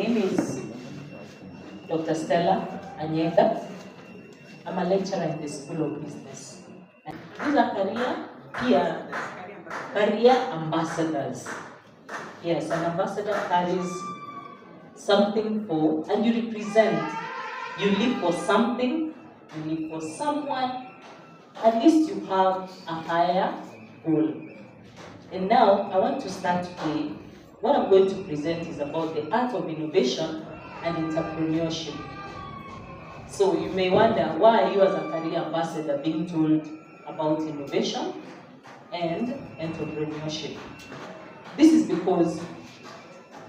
name is Dr. Stella Anyega. I'm a lecturer in the School of Business. And these are career ambassadors. Yes, an ambassador carries something for, and you represent. You live for something, you live for someone. At least you have a higher goal. And now I want to start today. What I'm going to present is about the art of innovation and entrepreneurship. So you may wonder, why are you as a career ambassador being told about innovation and entrepreneurship? This is because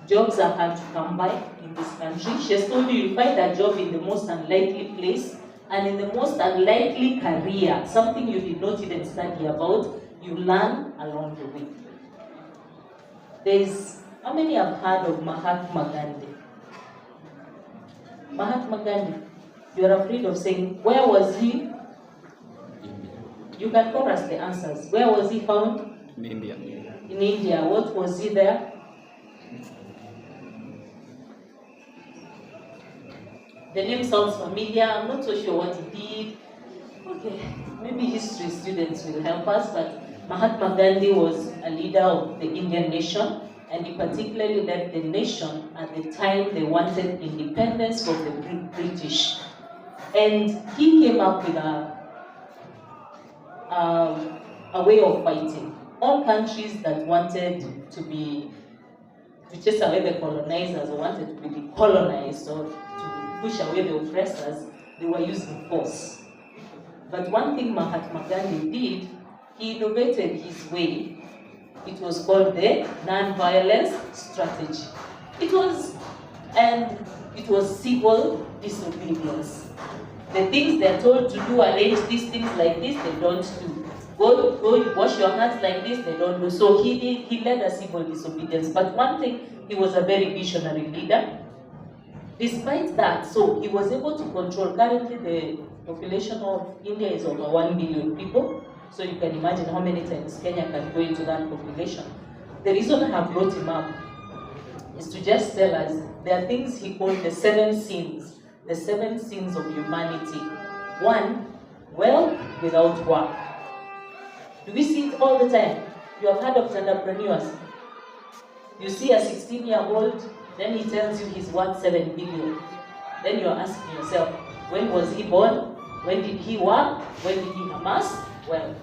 jobs are hard to come by in this country. She has told you, you'll find a job in the most unlikely place and in the most unlikely career, something you did not even study about, you learn along the way. How many have heard of Mahatma Gandhi? Mahatma Gandhi, you are afraid of saying, where was he? You can chorus the answers. Where was he found? In India. In India. What was he there? The name sounds familiar. I'm not so sure what he did. Okay, maybe history students will help us, but Mahatma Gandhi was a leader of the Indian nation, and he particularly led the nation at the time they wanted independence from the British. And he came up with a way of fighting. All countries that wanted to chase away the colonizers or wanted to be decolonized or to push away the oppressors, they were using force. But one thing Mahatma Gandhi did, he innovated his way. It was called the non-violence strategy. It was civil disobedience. The things they're told to do, arrange these things like this, they don't do. Go wash your hands like this, they don't do. So he led a civil disobedience. But one thing, he was a very visionary leader. Despite that, so he was able to control. Currently, the population of India is over 1 billion people. So you can imagine how many times Kenya can go into that population. The reason I have brought him up is to just tell us there are things he called the 7 sins. The 7 sins of humanity. 1, wealth without work. Do we see it all the time? You have heard of entrepreneurs. You see a 16-year-old, then he tells you he's worth 7 billion. Then you're asking yourself, when was he born? When did he work? When did he amass wealth?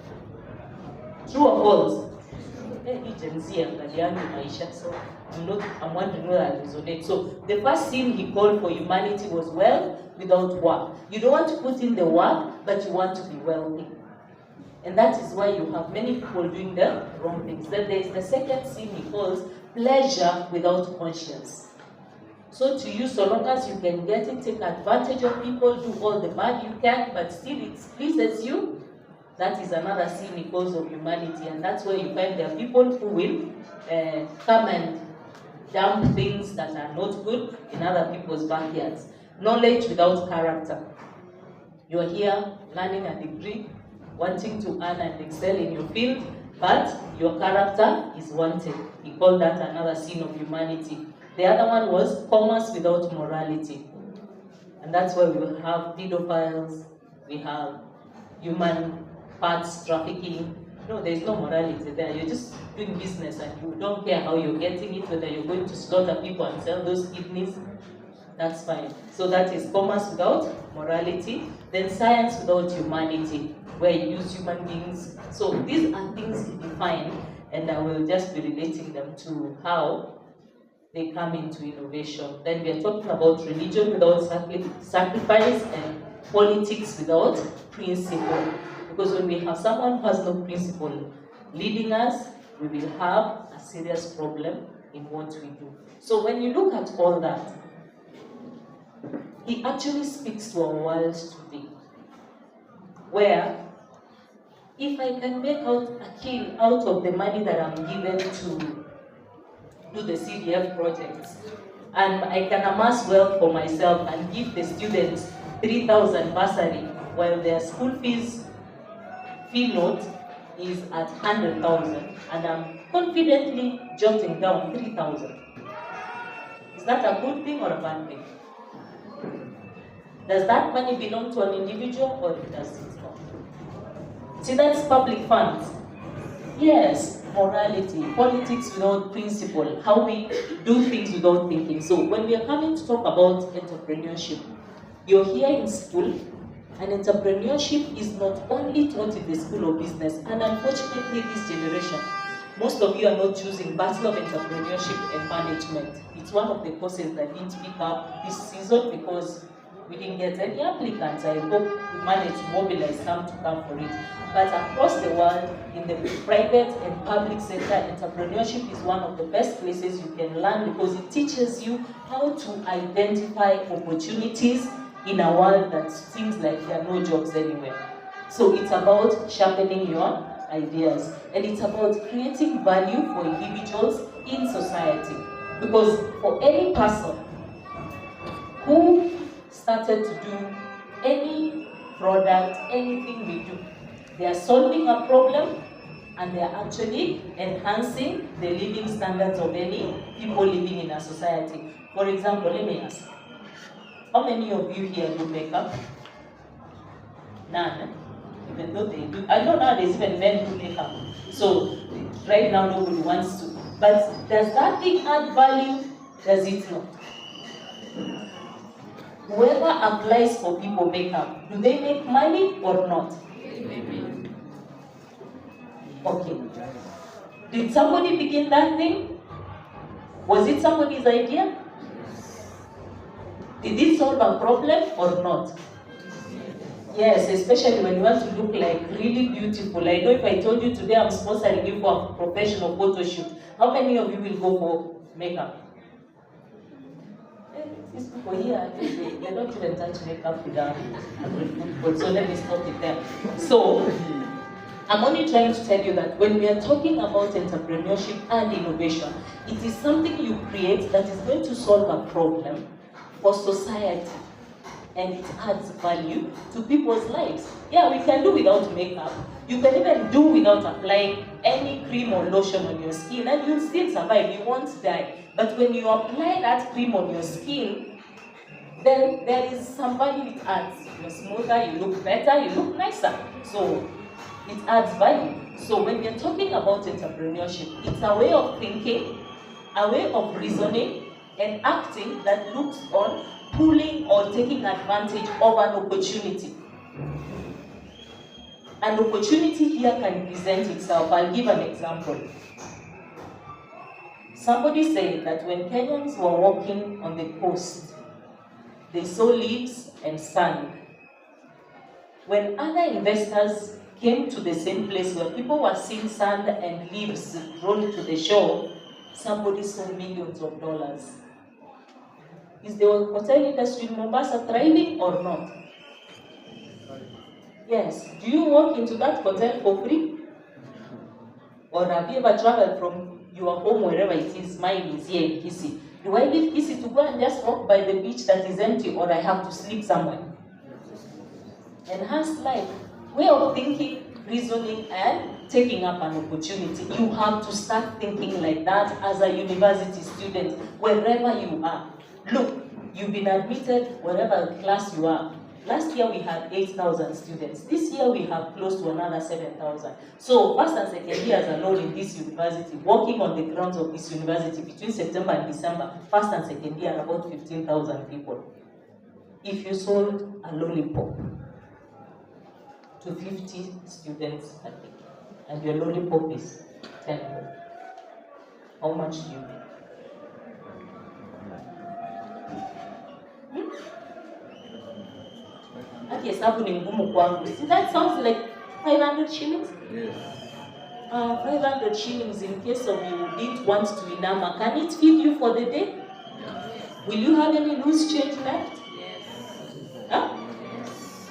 True or false? So I'm wondering whether I resonate. So the first sin he called for humanity was wealth without work. You don't want to put in the work, but you want to be wealthy. And that is why you have many people doing the wrong things. Then there is the second sin he calls pleasure without conscience. So to you, so long as you can get it, take advantage of people, do all the bad you can, but still it pleases you, that is another sin he calls of humanity. And that's where you find there are people who will come and dump things that are not good in other people's backyards. Knowledge without character. You're here learning a degree, wanting to earn and excel in your field, but your character is wanted. He called that another sin of humanity. The other one was commerce without morality. And that's where we will have pedophiles, we have human parts trafficking. No, there is no morality there. You're just doing business and you don't care how you're getting it, whether you're going to slaughter people and sell those kidneys, that's fine. So that is commerce without morality. Then science without humanity, where you use human beings. So these are things he defined, and I will just be relating them to how they come into innovation. Then we are talking about religion without sacrifice and politics without principle. Because when we have someone who has no principle leading us, we will have a serious problem in what we do. So when you look at all that, he actually speaks to our world today, where if I can make out a kill out of the money that I'm given to do the CDF projects, and I can amass wealth for myself and give the students 3,000 bursary, while their school fee note is at 100,000, and I'm confidently jotting down 3,000. Is that a good thing or a bad thing? Does that money belong to an individual or does it not? See, that's public funds. Yes, morality, politics without principle, how we do things without thinking. So when we are coming to talk about entrepreneurship, you're here in school, and entrepreneurship is not only taught in the school of business, and unfortunately this generation, most of you are not choosing Bachelor of Entrepreneurship and Management. It's one of the courses that didn't pick up this season because we didn't get any applicants. I hope we managed to mobilize some to come for it. But across the world, in the private and public sector, entrepreneurship is one of the best places you can learn because it teaches you how to identify opportunities in a world that seems like there are no jobs anywhere. So it's about sharpening your ideas, and it's about creating value for individuals in society. Because for any person who started to do any product, anything we do, they are solving a problem and they are actually enhancing the living standards of any people living in a society. For example, let me ask, how many of you here do makeup? None. Even though they do. I know nowadays even men do makeup. So right now nobody wants to. But does that thing add value? Does it not? Whoever applies for people makeup, do they make money or not? Okay. Did somebody begin that thing? Was it somebody's idea? Did it solve a problem or not? Yes, especially when you want to look like really beautiful. I know if I told you today I'm sponsoring you for a professional photo shoot, how many of you will go for makeup? These people here, they don't even touch makeup without football, so let me stop it there. So, I'm only trying to tell you that when we are talking about entrepreneurship and innovation, it is something you create that is going to solve a problem for society, and it adds value to people's lives. Yeah, we can do without makeup. You can even do without applying any cream or lotion on your skin, and you'll still survive, you won't die. But when you apply that cream on your skin, then there is some value it adds. You're smoother, you look better, you look nicer. So it adds value. So when we're talking about entrepreneurship, it's a way of thinking, a way of reasoning, and acting that looks on pulling or taking advantage of an opportunity. An opportunity here can present itself. I'll give an example. Somebody said that when Kenyans were walking on the coast, they saw leaves and sand. When other investors came to the same place where people were seeing sand and leaves rolled to the shore, somebody saw millions of dollars. Is the hotel industry in Mombasa thriving or not? Yes. Do you walk into that hotel for free? Or have you ever traveled from your home, wherever it is? Mine is here in Kisii. Do I leave Kisii to go and just walk by the beach that is empty, or I have to sleep somewhere? Enhanced life. Way of thinking, reasoning, and taking up an opportunity. You have to start thinking like that as a university student, wherever you are. Look, you've been admitted wherever class you are. Last year we had 8,000 students. This year we have close to another 7,000. So first and second years alone in this university, working on the grounds of this university between September and December, first and second year, about 15,000 people. If you sold a lollipop to 50 students a day, and your lollipop is 10, how much do you make? See, that sounds like 500 shillings? Yes. 500 shillings in case of you didn't want to inama. Can it feed you for the day? Yes. Will you have any loose change left? Yes. Huh? Yes.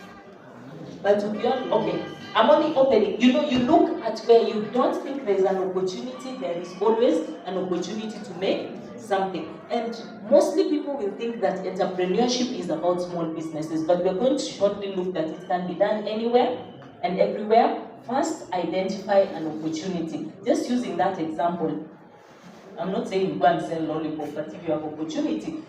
But to be honest, okay, I'm only opening. You know, you look at where you don't think there's an opportunity, there is always an opportunity to make something. And mostly people will think that entrepreneurship is about small businesses, but we're going to shortly look that it can be done anywhere and everywhere. First, identify an opportunity. Just using that example, I'm not saying you go and sell lollipop, but if you have opportunity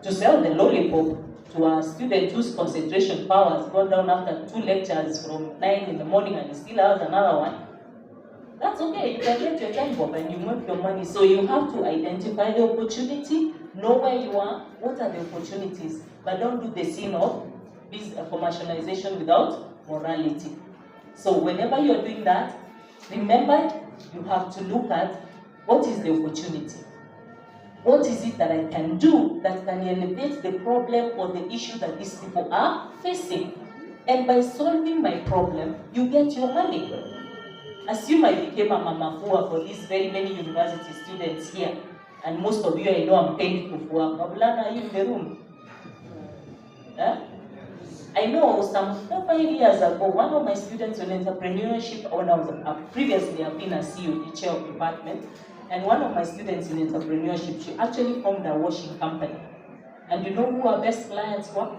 to sell the lollipop to a student whose concentration power has gone down after 2 lectures from 9 in the morning and he still has another one, that's okay. You can get your time bob and you make your money. So you have to identify the opportunity, know where you are, what are the opportunities, but don't do the sin of commercialization without morality. So whenever you're doing that, remember you have to look at what is the opportunity. What is it that I can do that can elevate the problem or the issue that these people are facing? And by solving my problem, you get your money. Assume I became a mama fua for these very many university students here, and most of you I know I'm paying for fua. Mabulana, are you in the room? Huh? I know some 5 years ago, one of my students in entrepreneurship, when I was previously I've been a CEO, the chair of department, and one of my students in entrepreneurship, she actually formed a washing company. And you know who our best clients were?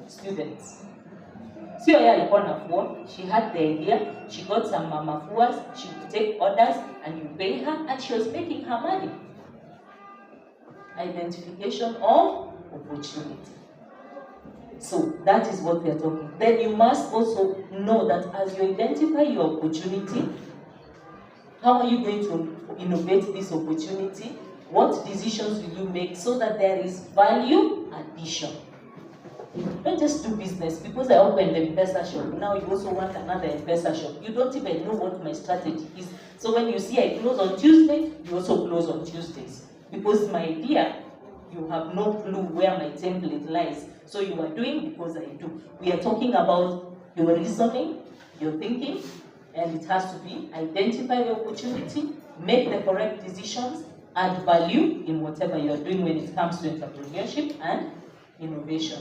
Students. Sio yeye alikuwa nafua, she had the idea, she got some mama fuas, she would take orders and you pay her and she was making her money. Identification of opportunity. So that is what we are talking. Then you must also know that as you identify your opportunity, how are you going to innovate this opportunity? What decisions will you make so that there is value addition? Don't just do business because I opened the M-Pesa shop. Now you also want another M-Pesa shop. You don't even know what my strategy is. So when you see I close on Tuesday, you also close on Tuesdays. Because my idea, you have no clue where my template lies. So you are doing because I do. We are talking about your reasoning, your thinking, and it has to be identify the opportunity, make the correct decisions, add value in whatever you are doing when it comes to entrepreneurship and innovation.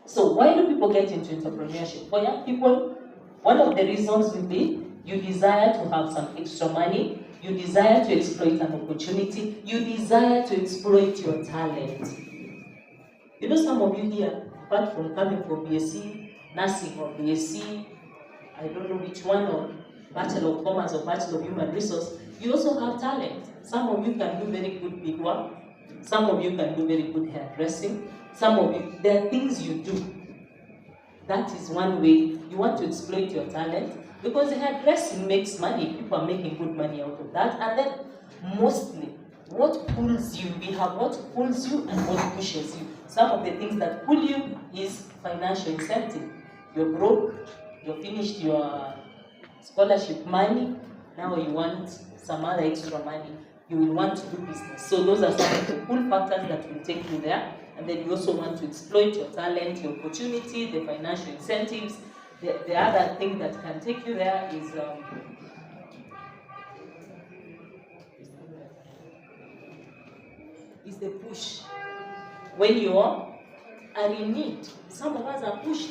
So why do people get into entrepreneurship? For young people, one of the reasons will be you desire to have some extra money, you desire to exploit an opportunity, you desire to exploit your talent. You know, some of you here, apart from coming for BSc, nursing or BSc, I don't know which one, or Bachelor of Commerce or Bachelor of Human Resource, you also have talent. Some of you can do very good big work, some of you can do very good hairdressing, some of you, there are things you do. That is one way you want to exploit your talent, because hairdressing makes money, people are making good money out of that. And then mostly, what pulls you, we have what pulls you and what pushes you. Some of the things that pull you is financial incentive. You're broke, you finished your scholarship money, now you want some other extra money. You will want to do business. So those are some of the pull factors that will take you there. And then you also want to exploit your talent, your opportunity, the financial incentives. The other thing that can take you there is the push. When you are in need, some of us are pushed.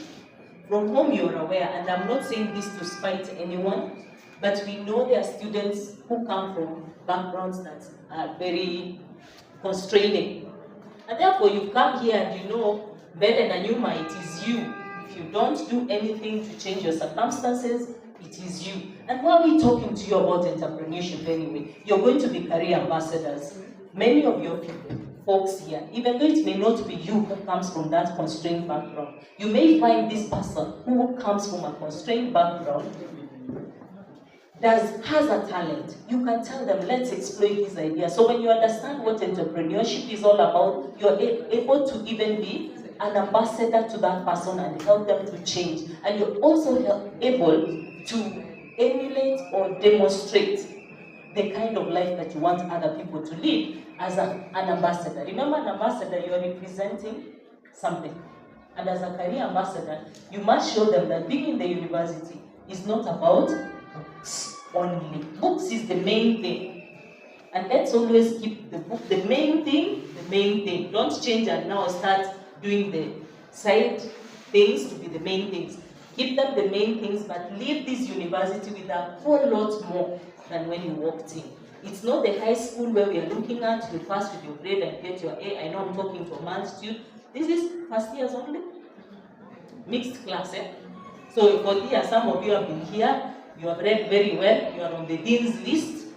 From home you're aware, and I'm not saying this to spite anyone, but we know there are students who come from backgrounds that are very constraining. And therefore you come here and you know better than you might, it is you. If you don't do anything to change your circumstances, it is you. And why are we talking to you about entrepreneurship anyway? You're going to be career ambassadors. Many of your people, folks here, even though it may not be you who comes from that constrained background, you may find this person who comes from a constrained background has a talent. You can tell them, let's exploit this idea. So when you understand what entrepreneurship is all about, you're able to even be an ambassador to that person and help them to change. And you're also able to emulate or demonstrate the kind of life that you want other people to live as an ambassador. Remember, an ambassador, you're representing something. And as a career ambassador, you must show them that being in the university is not about books only. Books is the main thing. And let's always keep the book, the main thing, the main thing. Don't change and now start doing the side things to be the main things. Keep them the main things, but leave this university with a whole lot more than when you walked in. It's not the high school where we are looking at, you pass with your grade and get your A. I know I'm talking to a multitude. This is first years only. Mixed class, eh? So So for here, some of you have been here, you have read very well, you are on the dean's list.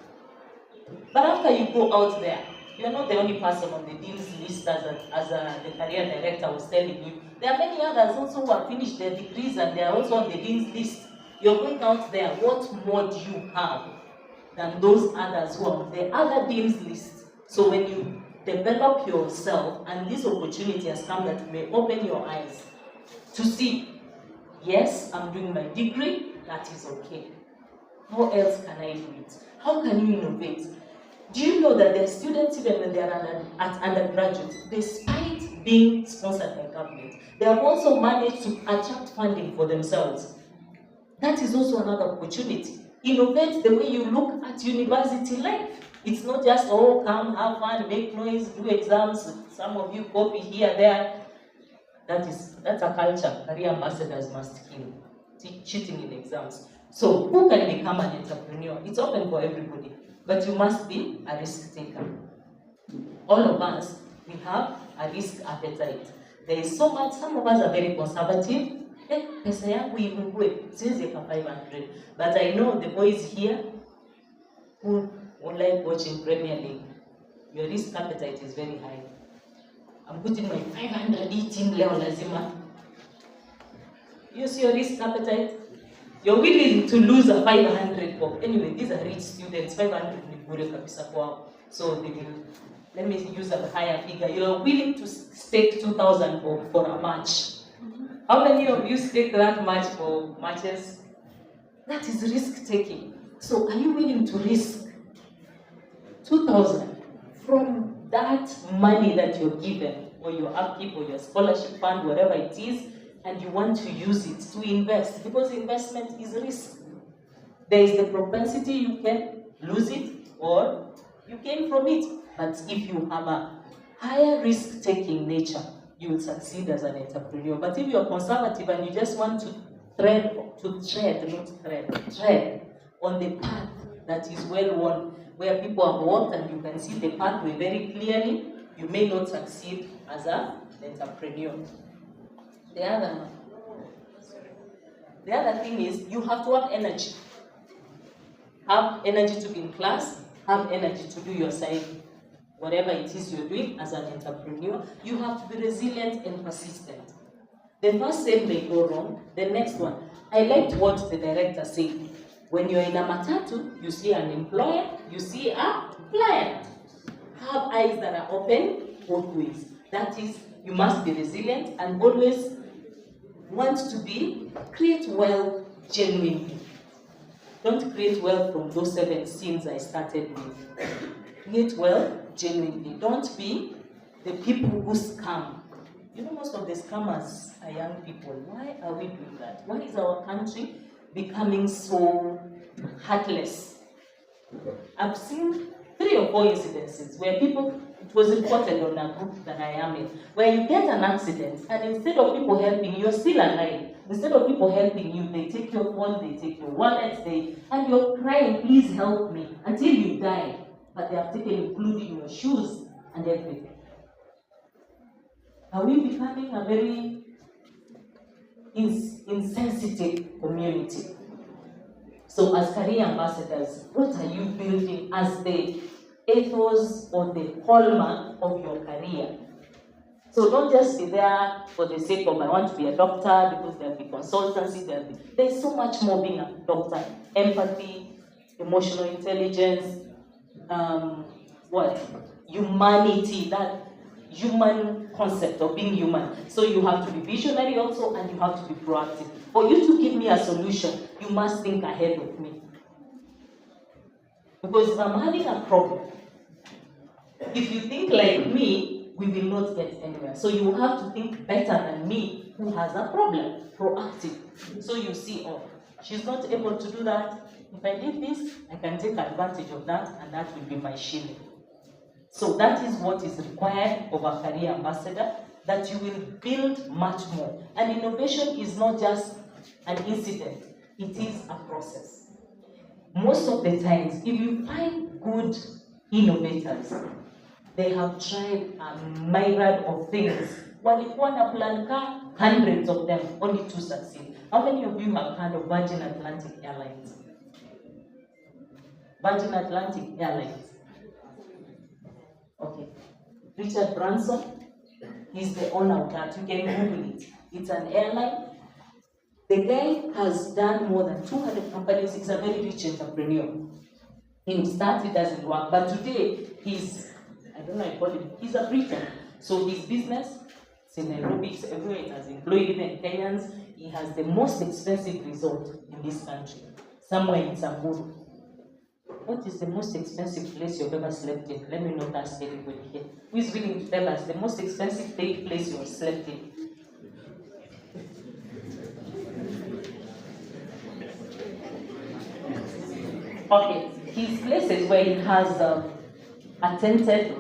But after you go out there, you are not the only person on the dean's list as the career director was telling you. There are many others also who have finished their degrees and they are also on the dean's list. You're going out there, what more do you have than those others who are on the other dean's list? So when you develop yourself, and this opportunity has come that may open your eyes to see, yes, I'm doing my degree, that is okay. How else can I do it? How can you innovate? Do you know that there are students, even when they are at undergraduate, despite being sponsored by government, they have also managed to attract funding for themselves? That is also another opportunity. Innovate the way you look at university life. It's not just, oh, come, have fun, make noise, do exams. Some of you copy here, there. That's a culture career ambassadors must kill. Cheating in exams. So, who can become an entrepreneur? It's open for everybody, but you must be a risk taker. All of us, we have a risk appetite. There is so much, some of us are very conservative. Pesa yangu ipungue, siwezi eka 500. But I know the boys here who like watching Premier League. Your risk appetite is very high. I'm putting my 500 team leo lazima. You see your risk appetite? You're willing to lose a 500 for. Anyway, these are rich students. 500 ni bure kabisa kwao. So they will, let me use a higher figure. You're willing to stake 2,000 for a match. How many of you stake that much for matches? That is risk taking. So are you willing to risk 2,000 from that money that you're given, or your upkeep, or your scholarship fund, whatever it is, and you want to use it to invest? Because investment is risk. There is the propensity you can lose it or you gain from it. But if you have a higher risk-taking nature, you will succeed as an entrepreneur. But if you're conservative and you just want to tread on the path that is well-worn, where people have walked and you can see the pathway very clearly, you may not succeed as an entrepreneur. The other thing is you have to have energy. Have energy to be in class, have energy to do your side. Whatever it is you're doing as an entrepreneur, you have to be resilient and persistent. The first sale may go wrong, the next one. I liked what the director said. When you're in a matatu, you see an employer, you see a client. Have eyes that are open both ways. That is, you must be resilient and always want to create wealth genuinely. Don't create wealth from those 7 sins I started with. Create wealth genuinely. Don't be the people who scam. You know, most of the scammers are young people. Why are we doing that? Why is our country becoming so heartless? I've seen 3 or 4 incidences where people, it was reported on a group that I am in, where you get an accident and instead of people helping, you're still alive. Instead of people helping you, they take your phone, they take your wallet, and you're crying, please help me, until you die. But they have taken including your shoes and everything. Are we becoming a very insensitive community? So as career ambassadors, what are you building as the ethos or the hallmark of your career? So don't just be there for the sake of I want to be a doctor, because there'll be consultancy, there's so much more being a doctor. Empathy, emotional intelligence, humanity, that human concept of being human. So you have to be visionary also, and you have to be proactive. For you to give me a solution, you must think ahead of me. Because if I'm having a problem, if you think like me, we will not get anywhere. So you have to think better than me, who has a problem, proactive. So you see, oh, she's not able to do that. If I did this, I can take advantage of that, and that will be my shilling. So that is what is required of a career ambassador, that you will build much more. And innovation is not just an incident, it is a process. Most of the times, if you find good innovators, they have tried a myriad of things. Walikuwa na plan ka, hundreds of them, only 2 succeed. How many of you have heard of Virgin Atlantic Airlines? Virgin Atlantic Airlines. Okay. Richard Branson, he's the owner of that. You can Google it. It's an airline. The guy has done more than 200 companies. He's a very rich entrepreneur. He started, doesn't work, but today he's, I don't know, I call him, he's a Briton. So his business, it's in Nairobi, it's everywhere, it has employed even Kenyans. He has the most expensive resort in this country, somewhere in Samburu. What is the most expensive place you've ever slept in? Let me not ask anybody here. Who is willing to tell us the most expensive place you have slept in? Okay, his places where he has attended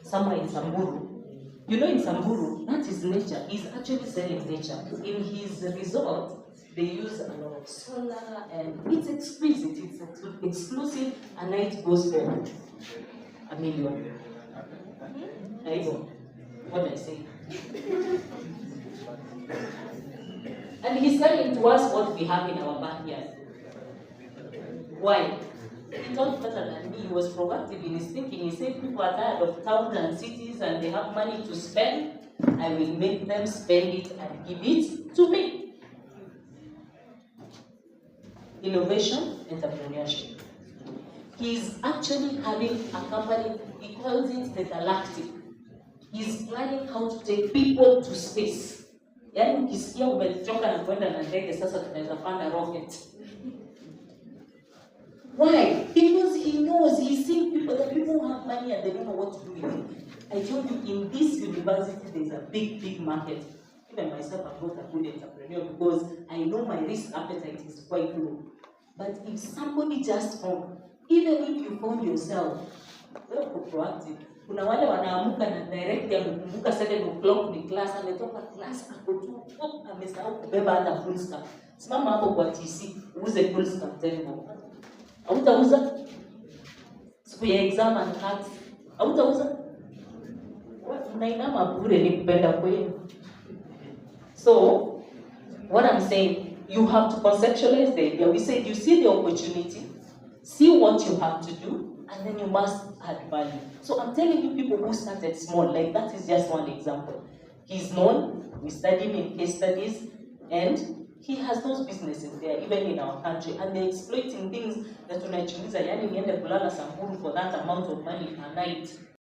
somewhere in Samburu. You know, in Samburu, that is nature. He's actually selling nature. In his resort, they use a lot of solar and it's exquisite, it's exclusive, a night goes for $1 million. There you go. What did I say? And he's telling to us what we have in our backyard. Why? He thought better than me. He was proactive in his thinking. He said people are tired of towns and cities and they have money to spend. I will make them spend it and give it to me. Innovation, entrepreneurship. He's actually having a company, he calls it the Galactic. He's planning how to take people to space. Yaani ukisikia umechoka na kwenda na ndege sasa tunaweza panda rocket. Why? Because he knows, he's seeing people, that people have money and they don't know what to do with it. I told you, in this university, there's a big market. Even myself, I'm not a good entrepreneur because I know my risk appetite is quite low. But if somebody just found, even if you found yourself, wewe uko proactive. Kuna wale wanaamuka na direct ya mkumbuka 7 o'clock ni class, ametoka class ako tu, amesahau kubeba hata full stack. Simama hapo kwa TC, uuze full stack tena. Hautauza? Siku ya exam and cards. Hautauza? Unainama bure ni kupenda kwenu. So, what I'm saying, you have to conceptualize the idea. We said you see the opportunity, see what you have to do, and then you must add value. So I'm telling you, people who started small, like that is just one example. He's known, we study him in case studies, and he has those businesses there, even in our country, and they're exploiting things that unajiuliza, yani niende kulala Samburu for that amount of money per night.